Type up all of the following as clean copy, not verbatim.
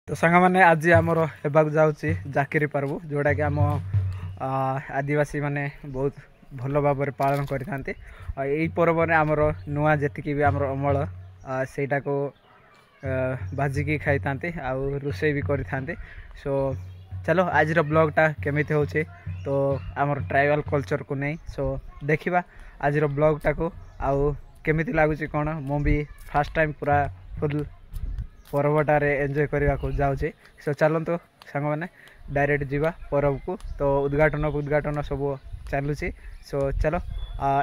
तो सांग मैंने आज आमर हेबाक जाऊँगी जाकिरी पर्व जोड़ा कि आम आदिवासी माने बहुत भल भाव पालन करते पर्व में आमर नुआ जी भी आमर अमल सेटा को भाजिकी खाई था आउ रोषे भी करें। सो चलो आज ब्लॉगटा केमिति होचे तो आमर ट्राइबल कल्चर को नहीं। सो देखिबा आज ब्लॉगटा को आउ केमिति लागुच कौन मु भी फास्ट टाइम पूरा फुल पर्वटार एंजॉय करने को जाऊँगी। सो चलतु सांग मैंने डायरेक्ट जीवा पर्व को तो उद्घाटन सब चलुची। सो चलो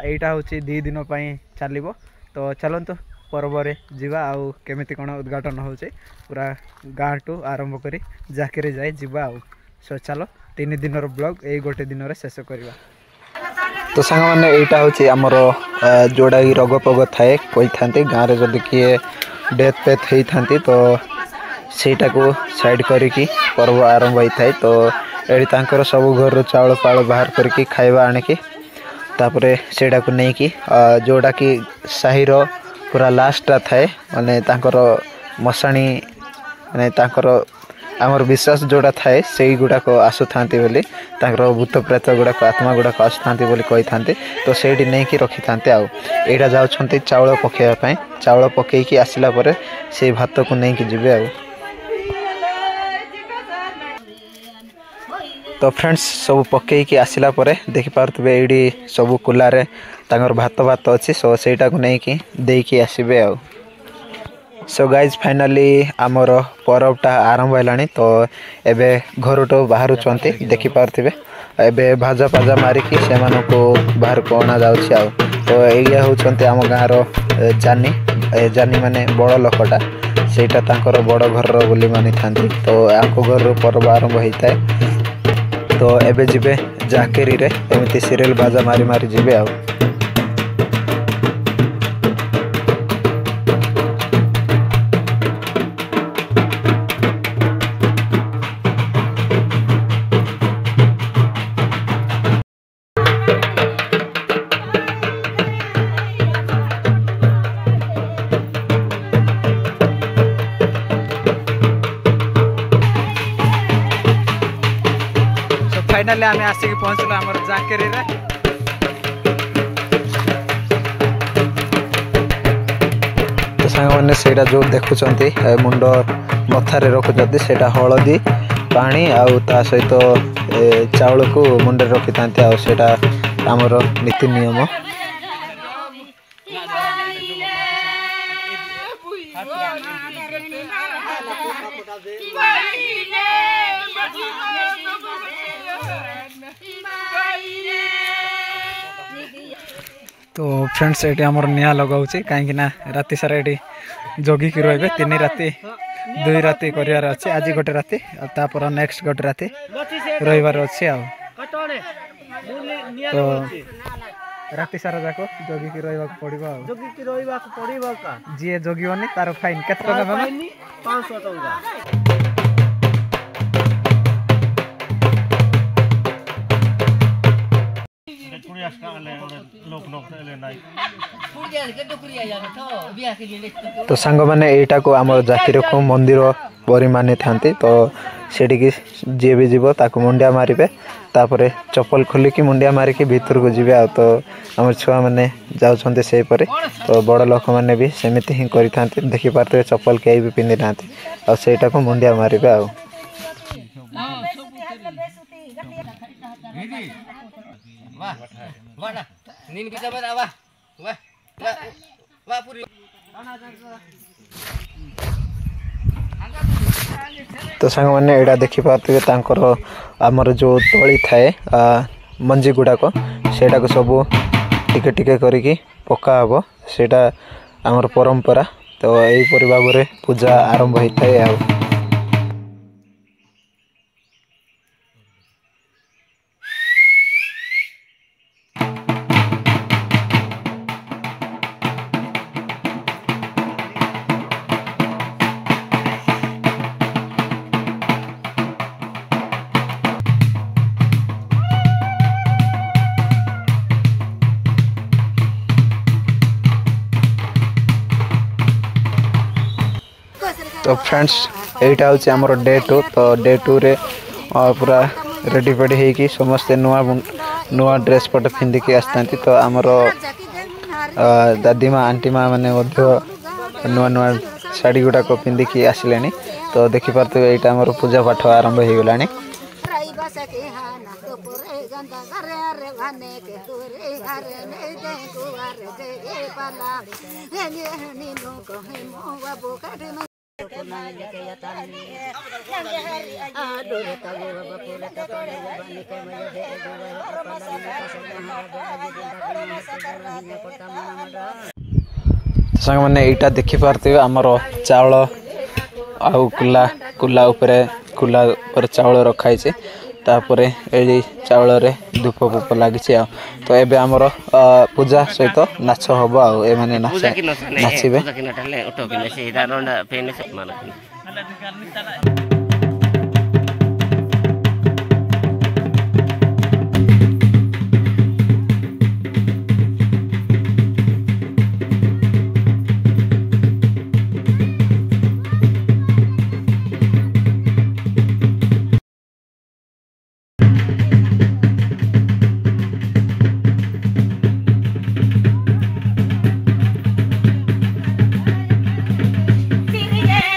यहीटा हूँ 2 दिन चलो तो चलतु पर्व रे जीवा आउ केमिति कौन उद्घाटन होचे पूरा गाँ टू आरंभ करी जाकिरी जाए जीवा आउ। सो चलो 3 दिन ब्लॉग यही गोटे दिन रे शेष करवा। तो सांग मैंने यहीटा हूँ आमर जोड़ा रोग पग थाए कही था गाँव में जदि किए डेथ पेथ होती तो सेटा को साइड करिकी पर्व आरंभ होता है। तो ये सब घर चाउल पाल बाहर करके खाଇବା आनिकी तापरे सेटा को नहीं कि जोड़ा कि साहिर पूरा लास्टा थाए माने तांकर मशाणी माने तांकर आमर विश्वास जोड़ा थाए से गुड़ाक आसु था बोली भूत प्रेत गुड़ाक आत्मा गुड़ाक आसु था बोली कही था। तो सेठी नहीं कि रखी था आउ एटा जाउछंती चाउल पकेइबा चाउल पकेइकी आसिला परे से भात को नहीं कि जीवे आउ। तो फ्रेंड्स सब पकेइकी आसिला परे देखि पारतबे एडी सब कुलारे तांगर भात अच्छी सो सेटा को नहीं कि देकी आसीबे आउ। सो गाइज फाइनाली आमर पर्वटा आरंभ है तो एबे घर तो बाहर देखि पारथिबे एबे भाजा पाजा मारिकी से बाहर को अना जाउछि आउ। तो एया होचंती आम गाँव जानी जानी माने बड़ लोकटा सेटा तांकर बड़ घर बोली मानि थांती। तो आंको घर पर्व आरंभ होता है तो एबे जिबे जाकेरी रे एमती सीरियल बाजा मारी मारी जिबे आउ। फाइनाली आम आसिक पहुँचल आम जाकेरी रे। तो सांग मैंने सेटा जो देखुंत मुंड मथारे रखुंट से हलदी पानी आउ ता सहित चाउल को मुंडे रखी था सेटा आमर नीति नियम। तो फ्रेंड्स ये आमर निया लगाऊँ कहीं राति सारा ये जगिकी रे 3 राति 2 राति करार अच्छे आज गोटे राति तापर नेक्स्ट गोटे राति रविवार अच्छे आ। तो राति सारा जाक जगिकी रहा पड़ो जी जगिवनी तार फाइन के 500 टंका। तो सांग मैंने एटा को आम जाकिर को मंदिर परी मानी था तो सेठी जी भी जीव ताको मुंडिया मारे तापर चप्पल खोलिकी मुंडिया मारिकी भीतर को जीवे आ। तो आम छुआ मैंने जाऊँच से तो बड़ लोक मैंने भी सेमती ही करें देखी पारे चप्पल कहीं भी पिंधि ना आईटा को मुंडिया मारे आ। तो सांग मैंने यहाँ देखी पारे आमर जो तली थाए मंजी गुड़ाक सेटा को सब टिके टिके करिकी पका हम सेटा आमर परंपरा। तो यहीपरि भाव में पूजा आरंभ होता है। तो फ्रेंड्स यहीटा हूँ आमर डे 2 तो डे 2 रे पूरा रेडी पेडी होगी समस्ते नुआ नुआ ड्रेस पट पिंधिकी आसता तो आमर दादी माँ आंटी माँ मैंने नुआ नुआ शाढ़ी गुड़ाक पिंधिकी आसिले तो देखिपे यहाँ आमर पूजा पाठ आरंभ हो गला। सांग मैंने यहाँ देखिपे आमर चाउल आउ कुला कुला उपरे चाउल रखाई तापर ये चाउल रे धूप फूप लगी तो एबे आमर पूजा सहित नाच हम आने नाचे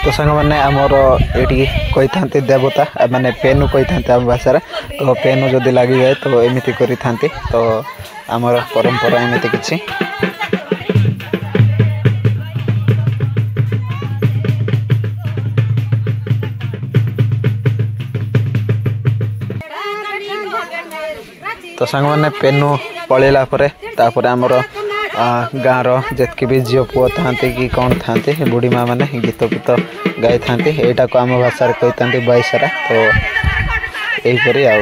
तो सांग मैंने आमर ये कही था देवता माने पेनु कही था आम भाषा तो पेनु जदि लगी जाए तो एमती करी थांती तो आमर परंपरा एमती किछि। तो सांग मैंने पेनु पलैला तापर आमर गाँव रतक भी झील पुओ था कि कौन था बुढ़ी माँ मैंने गीत गीत गाई था यहाँ को आम भाषा कही था बैसारा तो यहीपरी आ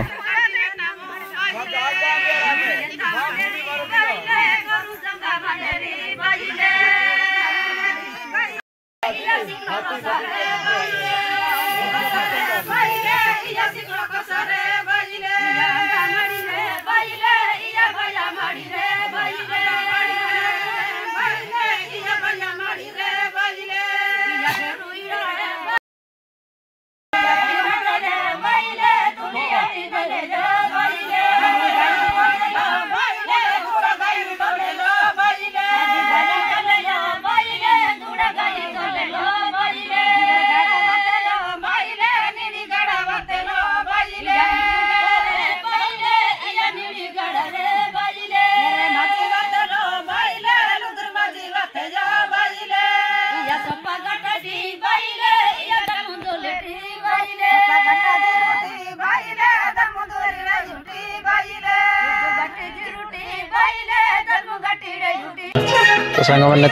तो सांग मैंने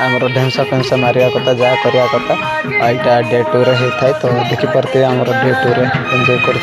आमर ढेमसा फेमसा मारिया कथा जहाँ करिया कथा यहाँ डे 2 रे होता है तो देखिपे आमर डे 2 रे एंजॉय कर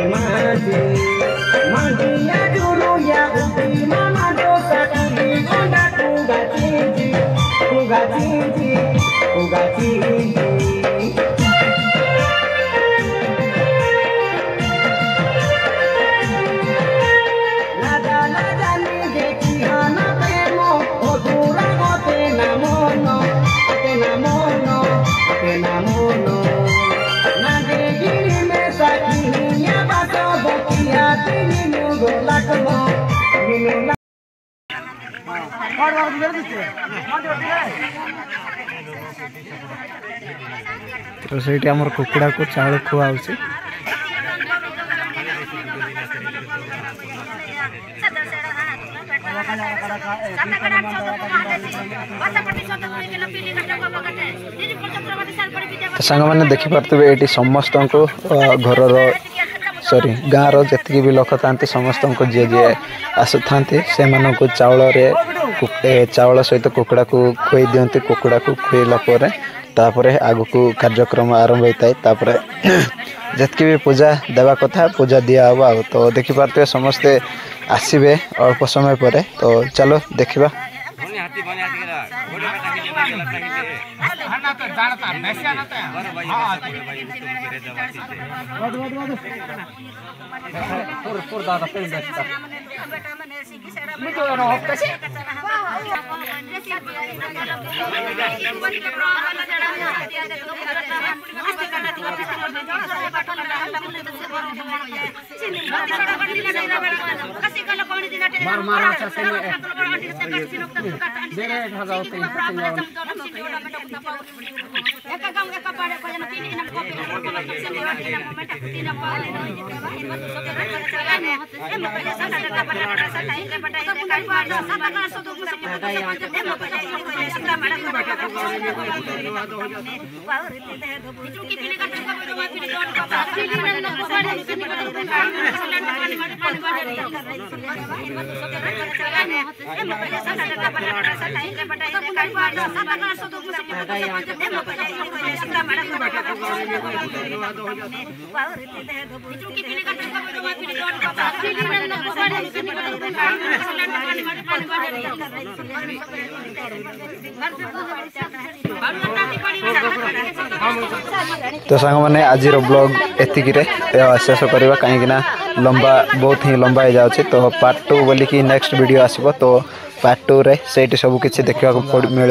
Mati, mati ya dulu ya, mama तो ସେଇଠି ଆମର କୁକୁଡ଼ାକୁ ଚାଉଳ ଖୁଆଉଛି। तो ସାଙ୍ଗମାନେ ଦେଖିପାରୁଥିବେ ଏଠି ସମସ୍ତଙ୍କୁ ଘରର ସରି ଗାଁର ଯେତିକି ବି ଲୋକ ଥାନ୍ତି ସମସ୍ତଙ୍କୁ ଯିଏ ଯିଏ ଆସୁଥାନ୍ତି ସେମାନଙ୍କୁ ଚାଉଳ ସହିତ କୁକୁଡ଼ାକୁ ଖୁଆଇ ଦିଅନ୍ତି। କୁକୁଡ଼ାକୁ ଖୁଆଇଲା ପରେ ତାପରେ ଆଗକୁ କାର୍ଯ୍ୟକ୍ରମ ଆରମ୍ଭ ହୋଇଥାଏ। ତାପରେ ଯେତିକି ବି ପୂଜା ଦେବା କଥା ପୂଜା ଦିଆହେବ। ଆଉ ତ ଦେଖିପାରୁଥିବେ ସମସ୍ତେ ଆସିବେ ଅଳ୍ପ ସମୟ ପରେ। ତ ଚାଲ ଦେଖିବା। तो सांग मैंने आज ब्लॉग एतिकी शेष करवा कहीं लंबा बहुत ही लंबा हो जाए। तो पार्ट 2 बोलिकी नेक्स्ट वीडियो आसब। तो पार्ट 2 रे से सब किसी देखा मिल।